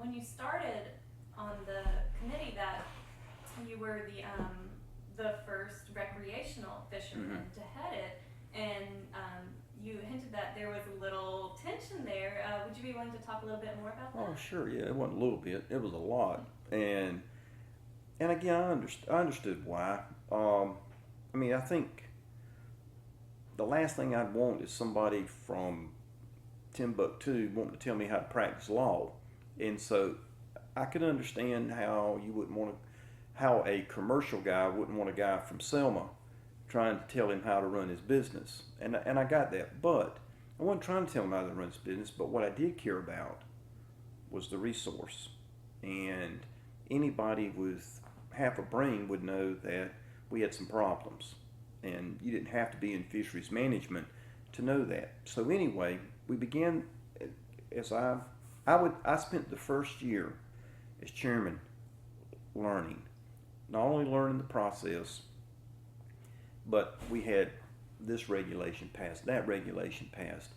when you started on the committee that you were the first recreational fisherman to head it, and you hinted that there was a little tension there. Would you be willing to talk a little bit more about that? Oh, sure, yeah, it wasn't a little bit, it was a lot. And again, I understood why. I mean, I think the last thing I'd want is somebody from Timbuktu wanting to tell me how to practice law. And so I could understand how you wouldn't want to, how a commercial guy wouldn't want a guy from Selma trying to tell him how to run his business. And I got that. But I wasn't trying to tell him how to run his business, but what I did care about was the resource. And anybody with half a brain would know that we had some problems. And you didn't have to be in fisheries management to know that. So anyway, we began as I spent the first year as chairman learning, not only learning the process, but we had this regulation passed, that regulation passed,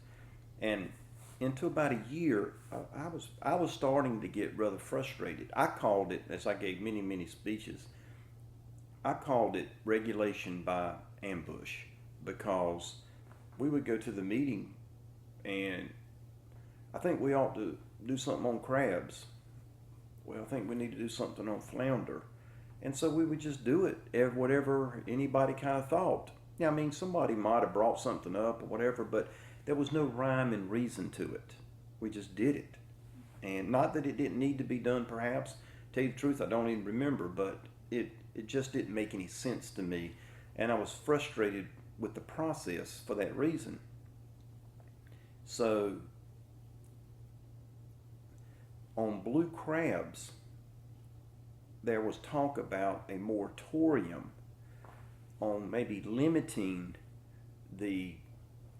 and into about a year, I was starting to get rather frustrated. I called it, as I gave many speeches, I called it regulation by ambush, because we would go to the meeting and I think we ought to do something on crabs. Well, I think we need to do something on flounder. And so we would just do it, whatever anybody kind of thought. Yeah, I mean, somebody might have brought something up or whatever, but there was no rhyme and reason to it. We just did it. And not that it didn't need to be done, perhaps. Tell you the truth, I don't even remember, but it just didn't make any sense to me. And I was frustrated with the process for that reason. So, on blue crabs, there was talk about a moratorium on maybe limiting the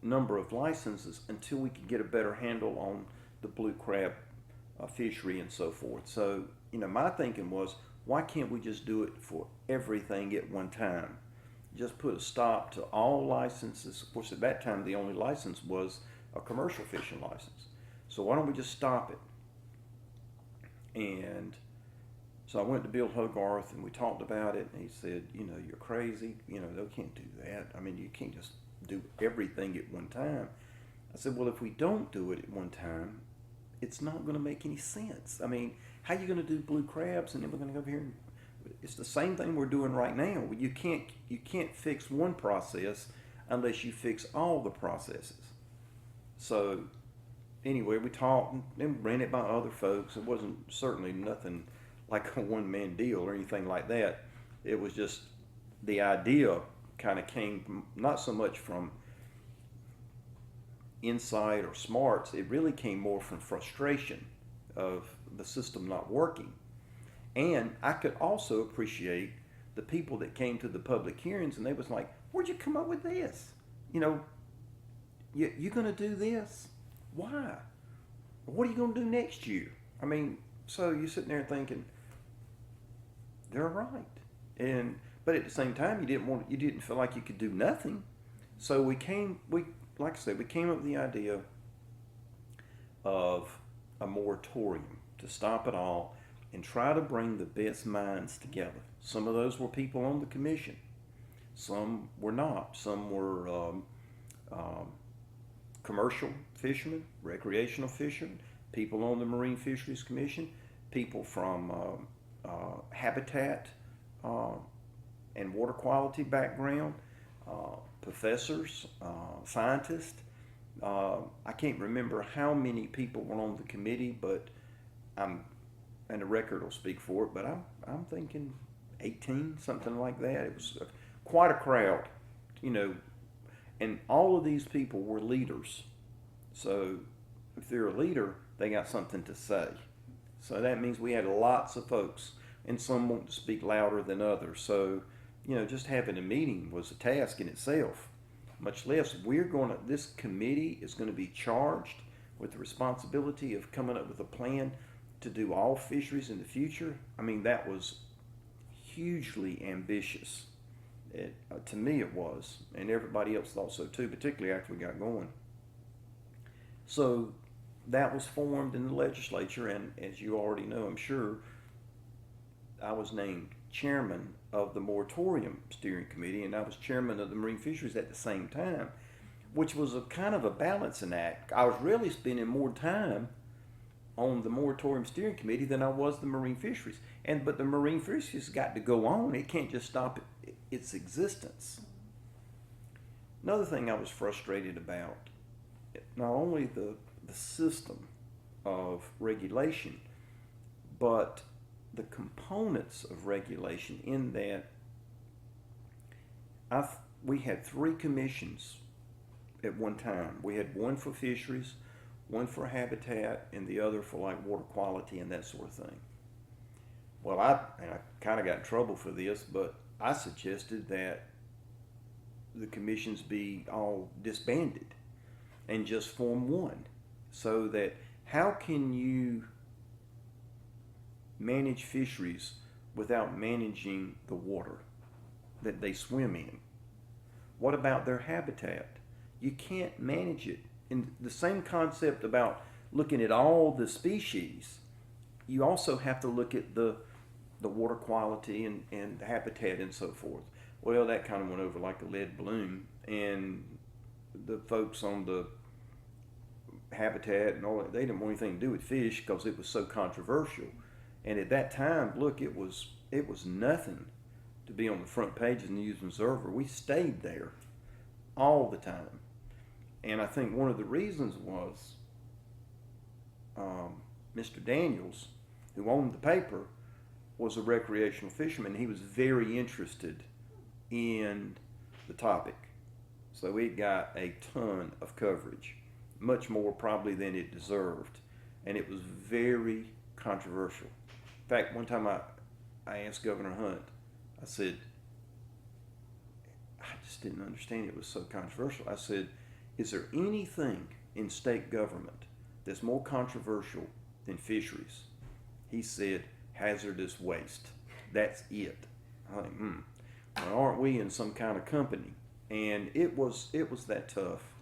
number of licenses until we could get a better handle on the blue crab fishery and so forth. So, my thinking was, why can't we just do it for everything at one time? Just put a stop to all licenses. Of course, at that time, the only license was a commercial fishing license. So why don't we just stop it? And so I went to Bill Hogarth and we talked about it, and he said, you're crazy. They can't do that. I mean, you can't just do everything at one time. I said, well, if we don't do it at one time, it's not going to make any sense. I mean, how are you going to do blue crabs and then we're going to go over here and it's the same thing we're doing right now. You can't fix one process unless you fix all the processes. So anyway, we talked and ran it by other folks. It wasn't certainly nothing like a one-man deal or anything like that. It was just the idea kind of came not so much from insight or smarts. It really came more from frustration of the system not working. And I could also appreciate the people that came to the public hearings and they was like, where'd you come up with this? You going to do this? Why? What are you going to do next year? I mean, so you're sitting there thinking, they're right. But at the same time, you didn't feel like you could do nothing. So like I said, we came up with the idea of a moratorium to stop it all and try to bring the best minds together. Some of those were people on the commission. Some were not. Some were commercial fishermen, recreational fishermen, people on the Marine Fisheries Commission, people from habitat and water quality background, professors, scientists. I can't remember how many people were on the committee, but and the record will speak for it, but I'm thinking 18, something like that. It was quite a crowd, and all of these people were leaders. So if they're a leader, they got something to say. So that means we had lots of folks, and some want to speak louder than others. So, just having a meeting was a task in itself, much less this committee is going to be charged with the responsibility of coming up with a plan to do all fisheries in the future. I mean, that was hugely ambitious. To me it was, and everybody else thought so too, particularly after we got going. So that was formed in the legislature, and as you already know, I'm sure, I was named chairman of the Moratorium Steering Committee, and I was chairman of the Marine Fisheries at the same time, which was a kind of a balancing act. I was really spending more time on the Moratorium Steering Committee than I was the Marine Fisheries. But the Marine Fisheries got to go on. It can't just stop its existence. Another thing I was frustrated about, not only the system of regulation, but the components of regulation, in that we had 3 commissions at one time. We had one for fisheries, one for habitat, and the other for like water quality and that sort of thing. Well, I kind of got in trouble for this, but I suggested that the commissions be all disbanded and just form one, so that how can you manage fisheries without managing the water that they swim in? What about their habitat? You can't manage it. And the same concept about looking at all the species, you also have to look at the water quality and the habitat and so forth. Well, that kind of went over like a lead balloon, and the folks on the habitat and all that, they didn't want anything to do with fish because it was so controversial. And at that time, look, it was nothing to be on the front page of the News Observer. We stayed there all the time. And I think one of the reasons was Mr. Daniels, who owned the paper, was a recreational fisherman. He was very interested in the topic. So it got a ton of coverage, much more probably than it deserved. And it was very controversial. In fact, one time I asked Governor Hunt, I said, I just didn't understand it was so controversial. I said, is there anything in state government that's more controversial than fisheries? He said, hazardous waste. That's it. I think, well, aren't we in some kind of company? And it was that tough.